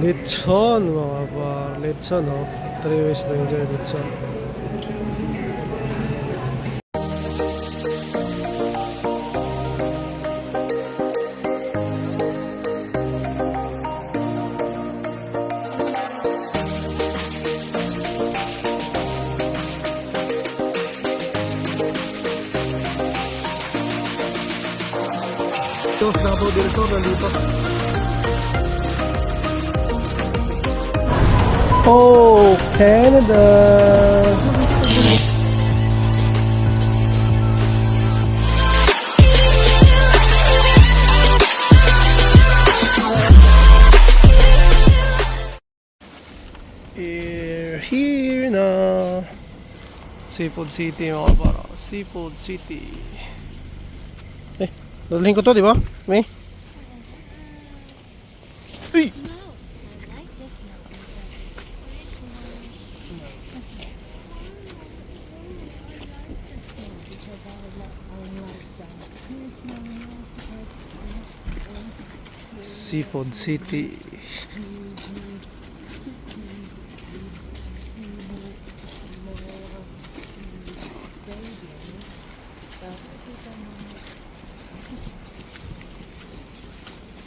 Lechon mga par. Lechon oh. 3 West Ranger lechon. Ito, Davao del Sur nandito. Oh, Canada! We're here na. Seafood City mga para. Seafood City. Eh, dadalhin ko to, di ba? May? Uy! Seafood City.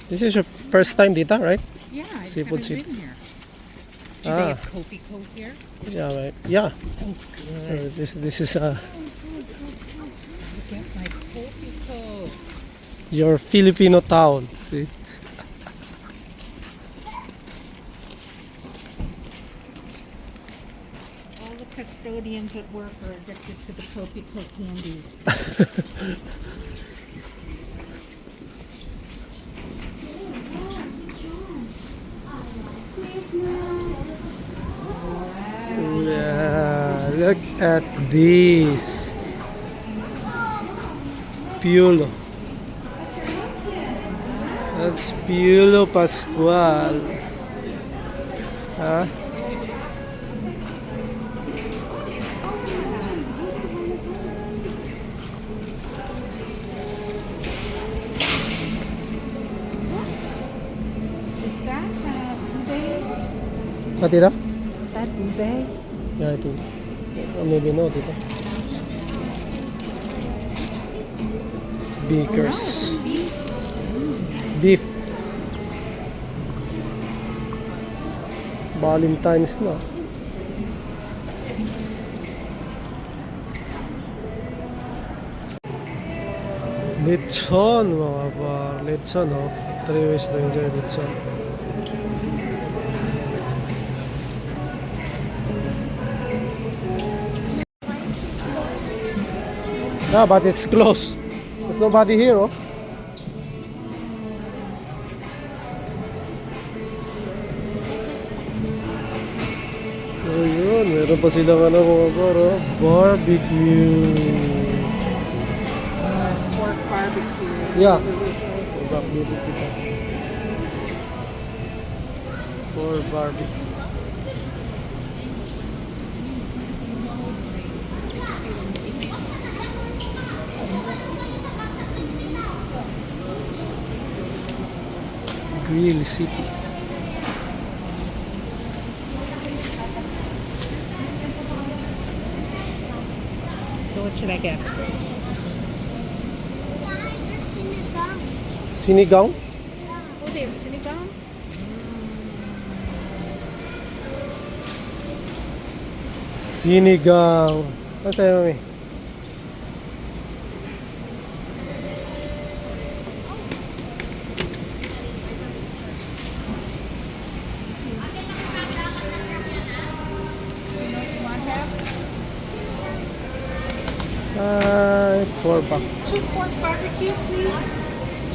This is your first time dito, right? Yeah, I Seafood haven't City. been here. Do they Ah, have Kopi Co here? yeah, right. Yeah. Oh, good. This is I'll get my Kopi Co. your Filipino town. See? All the custodians at work are addicted to the Kopi Co candies. Yeah, look at this. Piolo. That's Piolo Pascual. Huh? Is that ube? What dito? Is that ube? Yeah, I think. Maybe no dito. Bakers. Beef? Beef. Valentine's na. Lechon mga par. Lechon oh. 3 West Ranger lechon. Yeah, but it's closed. There's nobody here, oh. Oh, yun. Meron pa silang ano mga par, oh. Barbecue. Pork barbecue. Yeah. Barbecue kita. For barbecue. Grill City. So what should I get? Sinigang? Oh, they have sinigang? Sinigang. Ano sa'yo, mami? $4. 2 pork barbecue, please.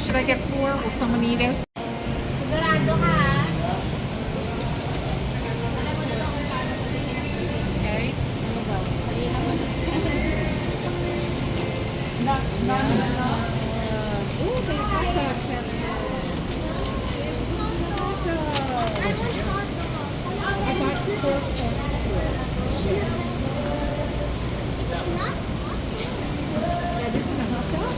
Should I get 4? Will someone eat it? Okay. Ooh, they have hot dogs. I got 4 pork skewers. Yeah, this is a hot dog.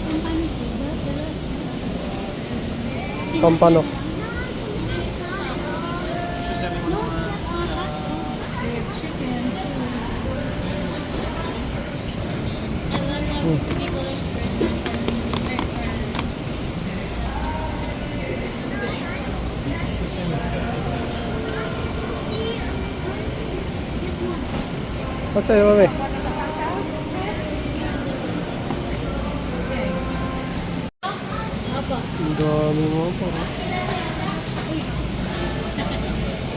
Pampano. They have chicken. Masaya mami. Ang dami mo pa.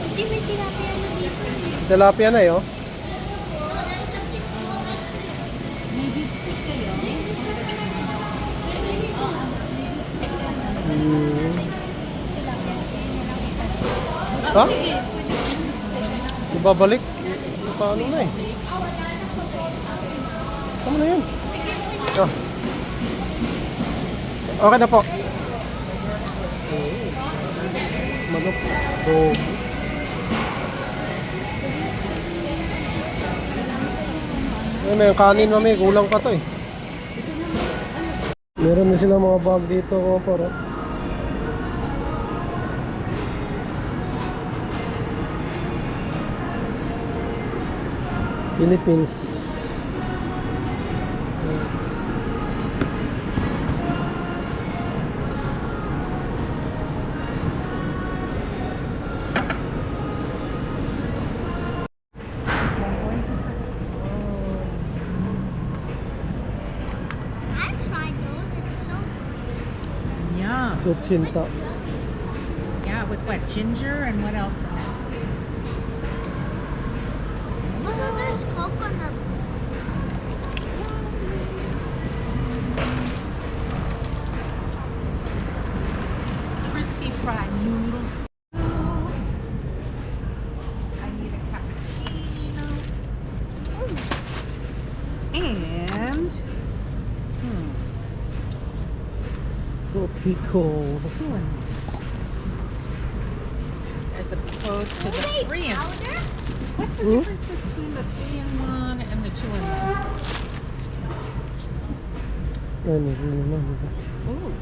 Hindi may tilapia na dito. Tilapia na eh, oh. Ha? Ibabalik? Paano na eh? Tama na yun. Oh. Okay na po. Manok. Oh. Ay, may kanin mami, kulang pa to eh. Meron na sila mga bag dito mga paro. Philippines. I tried those. It's so Yum. Kutsinta. Yeah, with what? Ginger and what else in it? Also, there's coconut. Crispy fried noodles. I need a cappuccino. And Pico. as opposed to the Maybe 3 in. powder? What's the difference between the 3-in-1 and the 2-in-1? Ano, ano, ano. Ooh,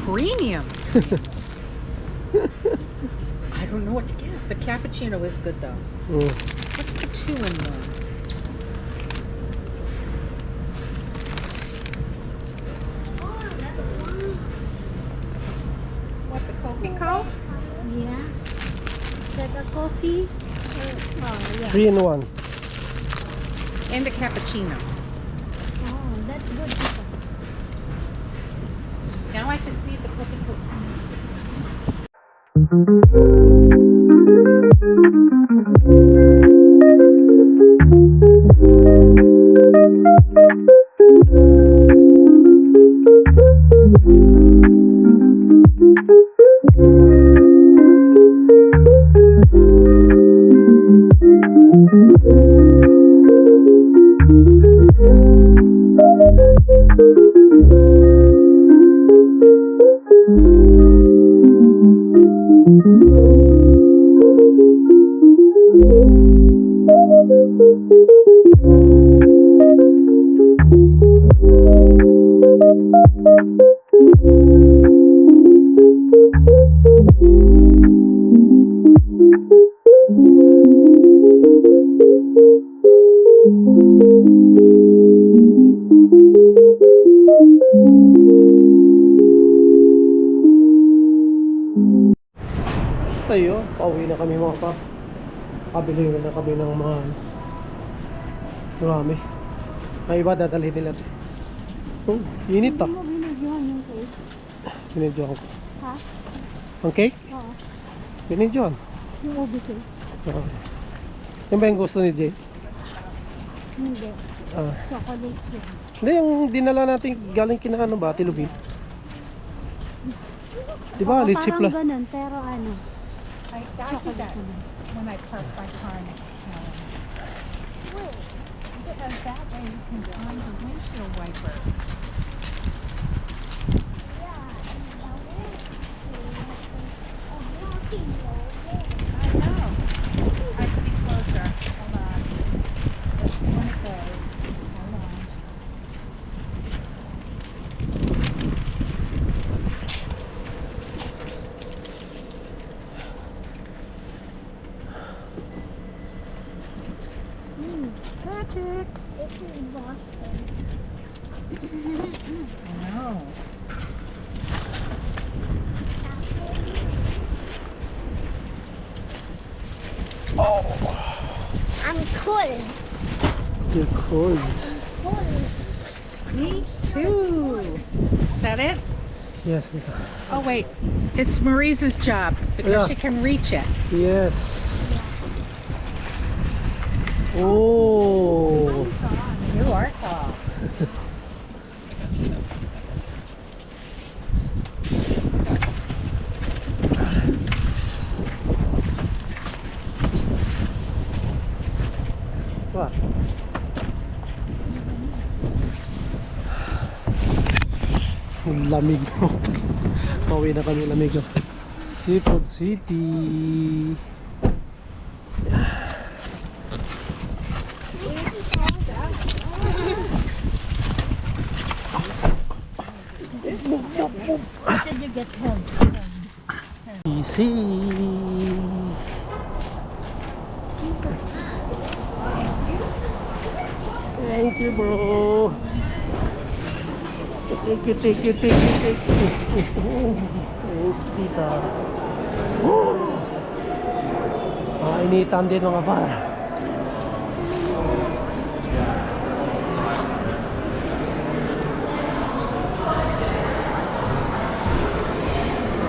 premium. I don't know what to get. The cappuccino is good though. Oh. What's the 2-in-1? Oh, that's one. What, the Copico? Yeah. Is that a coffee? Oh, yeah. 3 in 1. And a cappuccino. Oh, that's good. Tita. Now I just need the Copico. Tayo, pauwi na kami mga pa. Kabili na kami ng mga marami. Ay iba dadalhin nila. Oh, init ah. Hindi mo binigyan yung cake. Binidyohan ko. Ha? Ang cake? Oo. Binidyohan. Yung ubi cake. Ah. Yan ba yung gusto ni Jay? Hindi. Ah. Chocolate cake. Hindi, yung dinala natin galing kina ano ba, Tilubin. Diba, Oo, litchi parang pla. ganun, pero ano. I did that when I parked my car next to Helen. Because that way you can find the windshield wiper. I know. I can be closer. Hold on. Let's see when it goes. Hold on. magic. This is Boston. I know. I'm cold. You're cold. Cold. Me too. Is that it? Yes, ito. Oh wait, it's Marisa's job because Yeah. she can reach it. Yes. Oh. You are tall. What? Ang lamig mo. Pauwi na kami lamig. Seafood City. Did you get him? Easy. Thank you, bro. Thank you, thank you, thank you, thank you. Tita. Initan din mga par.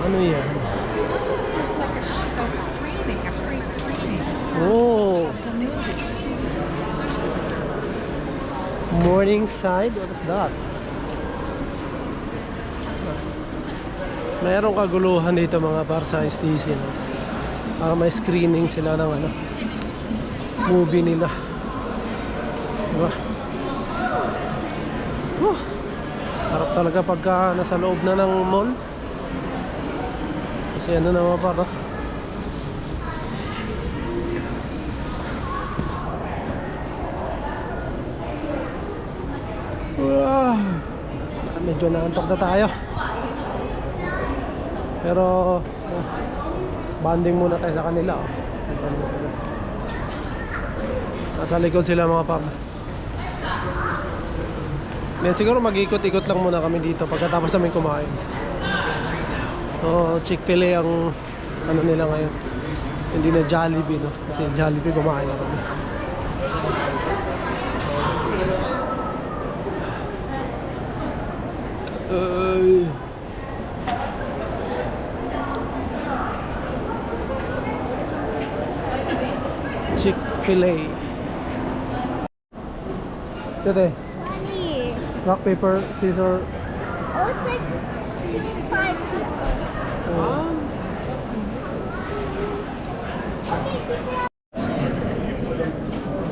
Ano yan? There's like a screening, a free screening Oh, of the movie. Morningside? What is that? Mayroong kaguluhan dito mga par sa STC, no? May screening sila ng ano, movie nila. Diba? Harap talaga pagka nasa loob na ng mall. Kasi ano na mga par, no? Wow. Medyo naantok na tayo. Pero banding muna tayo sa kanila. Nasa likod sila mga par. Then siguro mag-ikot-ikot lang muna kami dito pagkatapos namin kumain. So Chick-fil-A ang ano nila ngayon. Hindi na Jollibee, no? Kasi Jollibee kumain na kami. Ay. Chick-fil-A. Tete, Funny. rock, paper, scissor. Oh, it's like 2-5 people.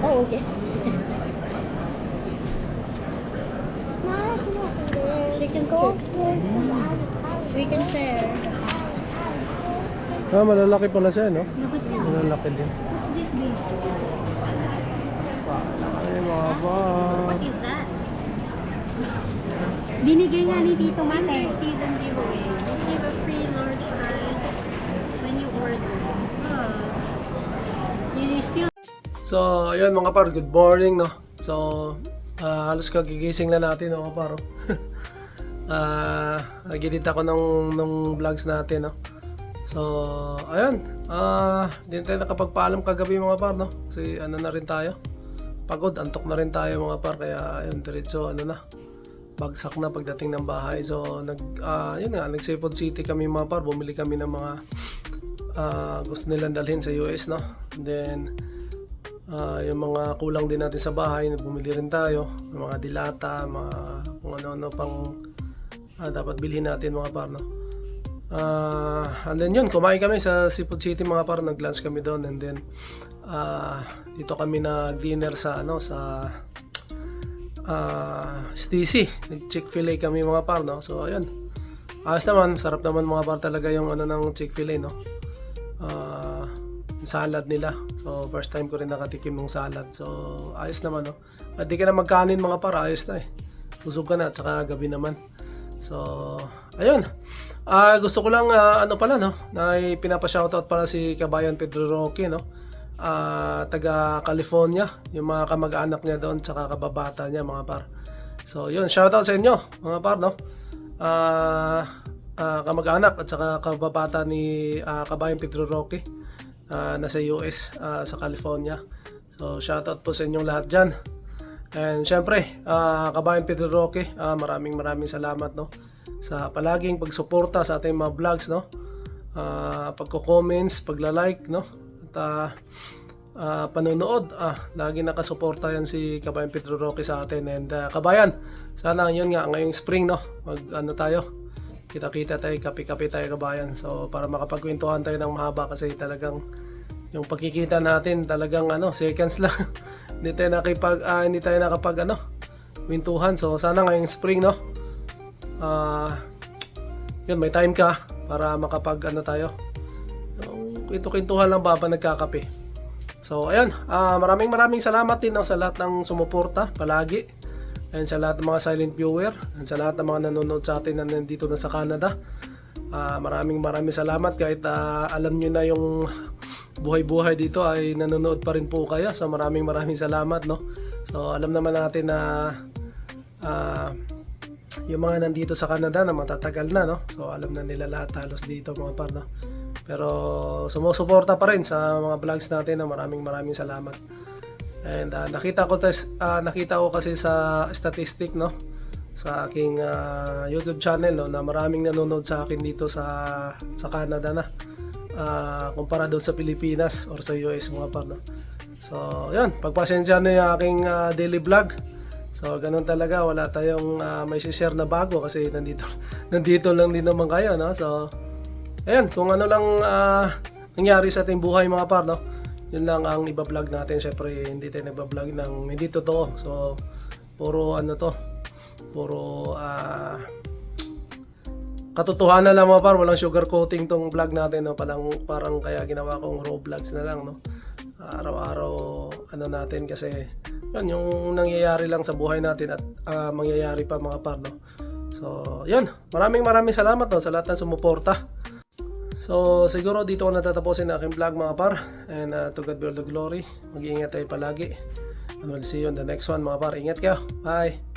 Oh, okay. No, it's not. Chicken strips. We can share. Malalaki pala siya, no? Malalaki din. What's this big? Ay, mga ba. What is that? Binigay nga ni Tito Mate. Season giveaway. Receive a free large fries when you order. You still So, ayun mga par, good morning, no? So, halos kagigising na natin, no, mga par. Nag-edit ako ng vlogs natin, no? So, ayun. Hindi tayo nakapagpaalam kagabi mga par, no? Kasi ano na rin tayo. Pagod, antok na rin tayo mga par. Kaya, ayun, diretso, ano na. Bagsak na pagdating ng bahay. So, yun nga, nag-Seafood City kami mga par. Bumili kami ng mga gusto nilang dalhin sa US, no? And then, yung mga kulang din natin sa bahay, bumili rin tayo. Yung mga dilata, mga kung ano-ano pang dapat bilhin natin mga par, no? And then yun, kumain kami sa Seafood City mga par. Nag-lunch kami doon. And then, dito kami nag-dinner sa, ano, sa STC. Nag-Chick-fil-A kami mga par, no? So, ayun. Ayos naman, sarap naman mga par talaga yung ano ng Chick-fil-A, no? Salad nila. So, first time ko rin nakatikim ng salad. So, ayos naman, no? At di ka na magkanin mga par, ayos na eh. Busog ka na, at saka gabi naman. So, ayun. Gusto ko lang, ano pala, no? Na pinapa-shoutout para si Kabayan Pedro Roque, no? taga California, yung mga kamag-anak niya doon tsaka kababata niya mga par. So yun, shoutout sa inyo mga par, no? Kamag-anak at saka kababata ni Kabayan Pedro Roque, nasa US, sa California. So shoutout po sa inyong lahat dyan. And syempre, Kabayan Pedro Roque, maraming salamat, no, sa palaging pagsuporta sa ating mga vlogs, no, pagko-comments, pagla-like, no, at panonood. Lagi nakasuporta yan si Kabayan Pedro Roque sa atin. And Kabayan, sana yun nga ngayong spring, no, mag ano tayo, kita-kita tayo, kape-kape tayo Kabayan. So para makapagkwentuhan tayo ng mahaba, kasi talagang yung pagkikita natin talagang seconds lang. hindi tayo nakapag kwentuhan. So sana ngayong spring, no, yun, may time ka para makapag tayo, yung kwentuhan lang ba nagkakape. So ayan, maraming salamat din, no, sa lahat ng sumuporta palagi, and sa lahat ng mga silent viewer, and sa lahat ng mga nanonood sa atin na nandito na sa Canada. Maraming salamat, kahit alam nyo na yung buhay dito ay nanonood pa rin po kayo. So maraming salamat, no. So alam naman natin na yung mga nandito sa Canada na matatagal na, no, so alam na nila lahat halos dito mga par, no. Pero sumusuporta pa rin sa mga vlogs natin, na maraming salamat. And nakita ko kasi sa statistic, no, sa aking YouTube channel, no, na maraming nanonood sa akin dito sa Canada na, kumpara doon sa Pilipinas or sa US mga par, no. So yun, pagpasensya na yung aking daily vlog. So ganun talaga, wala tayong may share na bago, kasi nandito lang din naman kayo, no. So ayan, kung ano lang nangyari sa ating buhay mga par, no, yun lang ang iba-vlog natin. Syempre hindi tayo nagba-vlog ng hindi totoo. So puro katotohanan lang mga par, walang sugar coating tong vlog natin, no. Parang kaya ginawa kong raw vlogs na lang, no. Araw-araw natin, kasi yun yung nangyayari lang sa buhay natin, at mangyayari pa mga par, no. So yun, maraming salamat, no, sa lahat ng sumuporta. So siguro dito ko natatapusin ang aking vlog mga par, and to God be all the glory. Mag-iingat tayo palagi, and we'll see you on the next one mga par. Ingat kayo, bye.